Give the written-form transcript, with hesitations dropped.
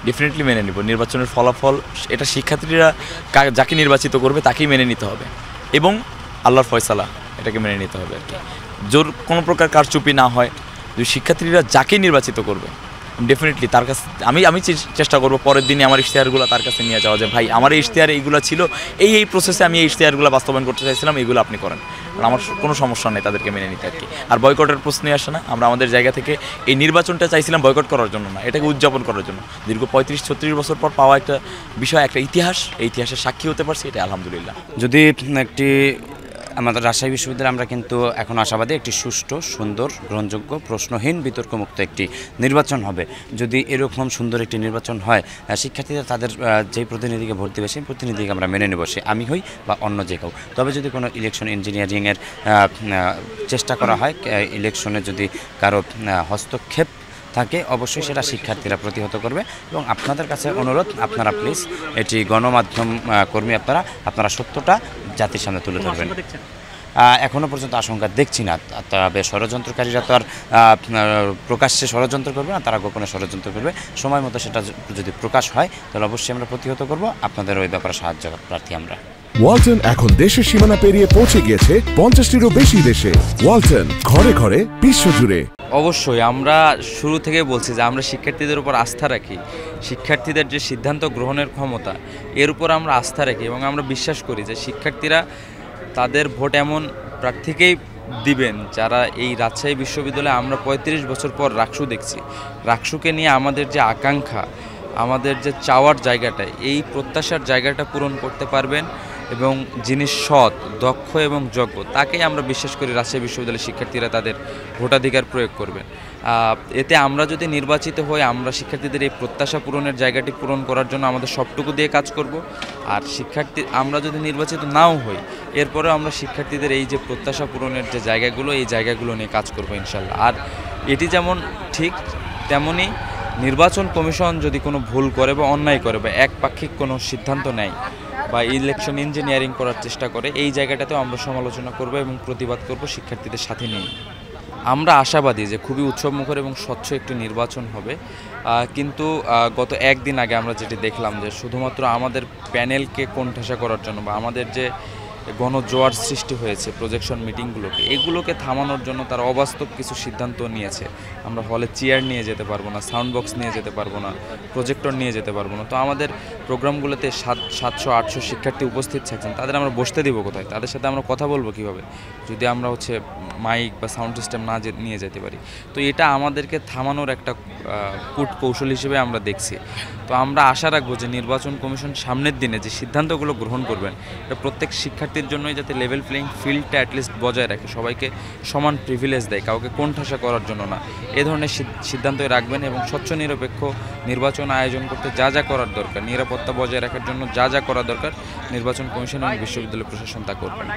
Definitely মেনে নিব। নির্বাচনের ফলাফল এটা শিক্ষার্থীরা যাকে নির্বাচিত করবে তাকেই মেনে নিতে হবে এবং আল্লাহর ফয়সালা এটাকে মেনে নিতে হবে আর কি। জোর কোনো প্রকার কারচুপি না হয়, যদি শিক্ষার্থীরা যাকে নির্বাচিত করবে ডেফিনেটলি তার কাছে আমি চেষ্টা করবো পরের দিনে আমার ইশতেহারগুলো তার কাছে নিয়ে যাওয়া, যে ভাই আমার এই ইশতেহারে এইগুলো ছিল, এই প্রসেসে আমি এই ইশতেহারগুলো বাস্তবায়ন করতে চাইছিলাম, এইগুলো আপনি করেন, কারণ আমার কোনো সমস্যা নেই তাদেরকে মেনে নিতে আর কি। আর বয়কটের প্রশ্নই আসে না। আমরা আমাদের জায়গা থেকে এই নির্বাচনটা চাইছিলাম বয়কট করার জন্য না, এটাকে উদযাপন করার জন্য। দীর্ঘ 35-36 বছর পর পাওয়া একটা বিষয়, একটা ইতিহাস, এই ইতিহাসের সাক্ষী হতে পারছি, এটা আলহামদুলিল্লাহ। যদি একটি আমাদের রাজশাহী বিশ্ববিদ্যালয়ে আমরা কিন্তু এখন আশাবাদী একটি সুষ্ঠু, সুন্দর, গ্রহণযোগ্য, প্রশ্নহীন, বিতর্কমুক্ত একটি নির্বাচন হবে। যদি এরকম সুন্দর একটি নির্বাচন হয়, শিক্ষার্থীরা তাদের যেই প্রতিনিধিকে ভোট দেবে সেই প্রতিনিধিকে আমরা মেনে নেব, সে আমি হই বা অন্য যে কেউ। তবে যদি কোনো ইলেকশন ইঞ্জিনিয়ারিংয়ের চেষ্টা করা হয়, ইলেকশনে যদি কারো হস্তক্ষেপ থাকে, অবশ্যই সেটা শিক্ষার্থীরা প্রতিহত করবে। এবং আপনাদের কাছে অনুরোধ, আপনারা প্লিজ এটি গণমাধ্যম কর্মী, আপনারা সত্যটা জাতির সামনে তুলে ধরবেন। এখনও পর্যন্ত আশঙ্কা দেখছি না, তবে ষড়যন্ত্রকারীরা তো আর প্রকাশ্যে ষড়যন্ত্র করবে না, তারা গোপনে ষড়যন্ত্র করবে। সময় মতো সেটা যদি প্রকাশ হয় তাহলে অবশ্যই আমরা প্রতিহত করব। আপনাদের ওই ব্যাপারে সাহায্য প্রার্থী আমরা। ওয়ালটন এখন দেশের সীমানা পেরিয়ে পৌঁছে গিয়েছে 50টিরও বেশি দেশে। ওয়ালটন, ঘরে ঘরে, বিশ্বজুড়ে। অবশ্যই আমরা শুরু থেকে বলছি যে আমরা শিক্ষার্থীদের উপর আস্থা রাখি, শিক্ষার্থীদের যে সিদ্ধান্ত গ্রহণের ক্ষমতা, এর উপর আমরা আস্থা রাখি এবং আমরা বিশ্বাস করি যে শিক্ষার্থীরা তাদের ভোট এমন প্রার্থীকেই দিবেন যারা এই রাজশাহী বিশ্ববিদ্যালয়ে আমরা 35 বছর পর রাকসু দেখছি। রাকসুকে নিয়ে আমাদের যে আকাঙ্ক্ষা, আমাদের যে চাওয়ার জায়গাটা, এই প্রত্যাশার জায়গাটা পূরণ করতে পারবেন এবং যিনি সৎ, দক্ষ এবং যোগ্য, তাকেই আমরা বিশ্বাস করি রাজশাহী বিশ্ববিদ্যালয়ের শিক্ষার্থীরা তাদের ভোটাধিকার প্রয়োগ করবেন। এতে আমরা যদি নির্বাচিত হই, আমরা শিক্ষার্থীদের এই প্রত্যাশা পূরণের জায়গাটি পূরণ করার জন্য আমাদের সবটুকু দিয়ে কাজ করব। আর আমরা যদি নির্বাচিত নাও হই, এরপরেও আমরা শিক্ষার্থীদের এই যে প্রত্যাশা পূরণের যে জায়গাগুলো, এই জায়গাগুলো নিয়ে কাজ করব ইনশাল্লাহ। আর এটি যেমন ঠিক, তেমনই নির্বাচন কমিশন যদি কোনো ভুল করে বা অন্যায় করে বা একপাক্ষিক কোনো সিদ্ধান্ত নেয় বা ইলেকশন ইঞ্জিনিয়ারিং করার চেষ্টা করে, এই জায়গাটাতেও আমরা সমালোচনা করব এবং প্রতিবাদ করব শিক্ষার্থীদের সাথে নিয়ে। আমরা আশাবাদী যে খুবই উৎসবমুখর এবং স্বচ্ছ একটি নির্বাচন হবে। কিন্তু গত একদিন আগে আমরা যেটি দেখলাম যে শুধুমাত্র আমাদের প্যানেলকে কোণঠাসা করার জন্য বা আমাদের যে গণজোয়ার সৃষ্টি হয়েছে প্রজেকশন মিটিংগুলোকে, এগুলোকে থামানোর জন্য তারা অবাস্তব কিছু সিদ্ধান্ত নিয়েছে। আমরা হলে চেয়ার নিয়ে যেতে পারবো না, সাউন্ড বক্স নিয়ে যেতে পারবো না, প্রজেক্টর নিয়ে যেতে পারবো না। তো আমাদের প্রোগ্রামগুলোতে 700-800 শিক্ষার্থী উপস্থিত থাকছেন, তাদের আমরা বসতে দিব কোথায়? তাদের সাথে আমরা কথা বলবো কীভাবে যদি আমরা মাইক বা সাউন্ড সিস্টেম না নিয়ে যেতে পারি? তো এটা আমাদেরকে থামানোর একটা কৌশল হিসেবে আমরা দেখছি। তো আমরা আশা রাখবো যে নির্বাচন কমিশন সামনের দিনে যে সিদ্ধান্তগুলো গ্রহণ করবেন, এটা প্রত্যেক শিক্ষার্থীর জন্যই যাতে লেভেল প্লেইং ফিল্ডটা অ্যাটলিস্ট বজায় রাখে, সবাইকে সমান প্রিভিলেজ দেয়, কাউকে কোণঠাসা করার জন্য না, এ ধরনের সিদ্ধান্তই রাখবেন। এবং স্বচ্ছ নিরপেক্ষ নির্বাচন আয়োজন করতে যা যা করার দরকার, নিরাপত্তা বজায় রাখার জন্য যা যা করা দরকার, নির্বাচন কমিশন এবং বিশ্ববিদ্যালয় প্রশাসন তা করবেন।